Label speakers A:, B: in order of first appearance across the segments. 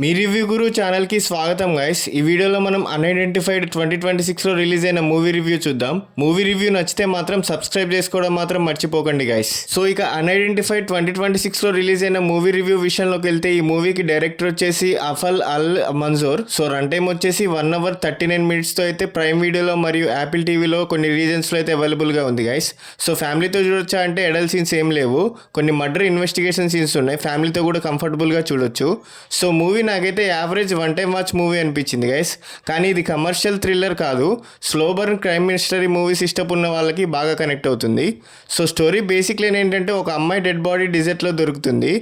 A: మీ review గురు ఛానల్కి స్వాగతం guys. ఈ వీడియోలో మనం అన్ఐడెంటిఫైడ్ 2026లో రిలీజ్ అయిన మూవీ రివ్యూ చూద్దాం. మూవీ రివ్యూ నచ్చితే మాత్రం సబ్స్క్రైబ్ చేసుకోవడం మాత్రం మర్చిపోకండి గైస్. సో ఇక అన్ఐడెంటిఫైడ్ 2026లో రిలీజ్ అయిన మూవీ రివ్యూ విషయంలోకి వెళ్తే ఈ మూవీకి డైరెక్టర్ వచ్చేసి అఫల్ అల్ మంజూర్. సో రన్ టైం వచ్చేసి 1 hour 39 minutesతో అయితే ప్రైమ్ వీడియోలో మరియు యాపిల్ టీవీలో కొన్ని రీజన్స్లో అయితే అవైలబుల్గా ఉంది గైస్. సో ఫ్యామిలీతో చూడొచ్చా అంటే అడల్ట్ సీన్స్ ఏం లేవు, కొన్ని మర్డర్ ఇన్వెస్టిగేషన్ సీన్స్ ఉన్నాయి, ఫ్యామిలీతో కూడా కంఫర్టబుల్గా చూడొచ్చు. సో మూవీ నాకైతే average one time watch movie అనిపించింది గైస్. కానీ ఇది కమర్షియల్ థ్రిల్లర్ కాదు, slow burn crime mystery movies ఇష్టపడిన వాళ్ళకి బాగా కనెక్ట్ అవుతుంది. సో స్టోరీ బేసిక్లీ ఏంటంటే ఒక అమ్మాయి డెడ్ బాడీ డిజర్ట్లో దొరుకుతుంది.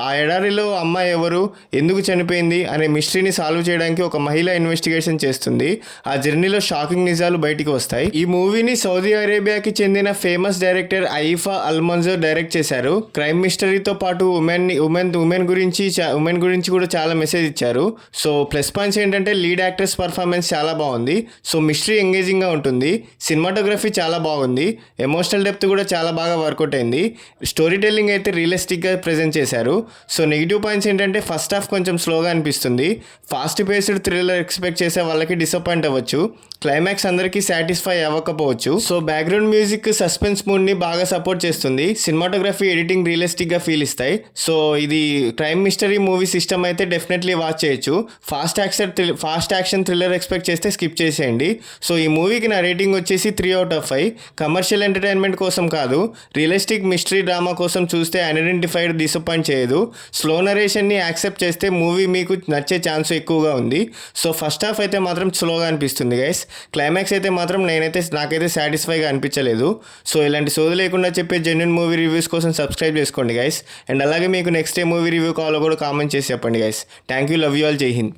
A: ఆ ఎడారిలో అమ్మాయి ఎవరు, ఎందుకు చనిపోయింది అనే మిస్టరీని సాల్వ్ చేయడానికి ఒక మహిళ ఇన్వెస్టిగేషన్ చేస్తుంది. ఆ జర్నీలో షాకింగ్ నిజాలు బయటికి వస్తాయి. ఈ మూవీని సౌదీ అరేబియాకి చెందిన ఫేమస్ డైరెక్టర్ ఐఫా అల్ మంజూర్ డైరెక్ట్ చేశారు. క్రైమ్ మిస్టరీతో పాటు ఉమెన్ గురించి కూడా చాలా మెసేజ్ ఇచ్చారు. సో ప్లస్ పాయింట్స్ ఏంటంటే లీడ్ యాక్టర్స్ పర్ఫార్మెన్స్ చాలా బాగుంది. సో మిస్టరీ ఎంగేజింగ్గా ఉంటుంది, సినిమాటోగ్రఫీ చాలా బాగుంది, ఎమోషనల్ డెప్త్ కూడా చాలా బాగా వర్కౌట్ అయింది. స్టోరీ టెల్లింగ్ అయితే రియలిస్టిక్గా ప్రజెంట్ చేశారు. సో నెగిటివ్ పాయింట్స్ ఏంటంటే ఫస్ట్ హాఫ్ కొంచెం స్లోగా అనిపిస్తుంది, ఫాస్ట్ పేస్డ్ థ్రిల్లర్ ఎక్స్పెక్ట్ చేసే వాళ్ళకి డిసప్పాయింట్ అవ్వచ్చు, క్లైమాక్స్ అందరికీ సాటిస్ఫై అవ్వకపోవచ్చు. సో బ్యాక్గ్రౌండ్ మ్యూజిక్ సస్పెన్స్ మూడ్ని బాగా సపోర్ట్ చేస్తుంది, సినిమాటోగ్రఫీ ఎడిటింగ్ రియలిస్టిక్గా ఫీల్ ఇస్తాయి. సో ఇది క్రైమ్ మిస్టరీ మూవీ సిస్టమ్ అయితే డెఫినెట్లీ వాచ్ చేయొచ్చు. ఫాస్ట్ యాక్షన్ థ్రిల్లర్ ఎక్స్పెక్ట్ చేస్తే స్కిప్ చేసేయండి. సో ఈ మూవీకి నా రేటింగ్ వచ్చేసి 3 out of 5. కమర్షియల్ ఎంటర్టైన్మెంట్ కోసం కాదు, రియలిస్టిక్ మిస్టరీ డ్రామా కోసం చూస్తే అన్ఐడెంటిఫైడ్ డిసప్పాయింట్ చేయదు. స్లో నరేషన్ని యాక్సెప్ట్ చేస్తే మూవీ మీకు నచ్చే ఛాన్స్ ఎక్కువగా ఉంది. సో ఫస్ట్ హాఫ్ అయితే మాత్రం స్లోగా అనిపిస్తుంది గైస్. క్లైమాక్స్ అయితే మాత్రం నాకైతే సాటిస్ఫైగా అనిపించలేదు. సో ఇలాంటి సోది లేకుండా చెప్పే జెన్యూన్ మూవీ రివ్యూస్ కోసం సబ్స్క్రైబ్ చేసుకోండి గైస్. అండ్ అలాగే మీకు నెక్స్ట్ ఏ మూవీ రివ్యూ కావాలో కూడా కామెంట్ చేసి చెప్పండి guys. Thank you, love you all, జై హింద్.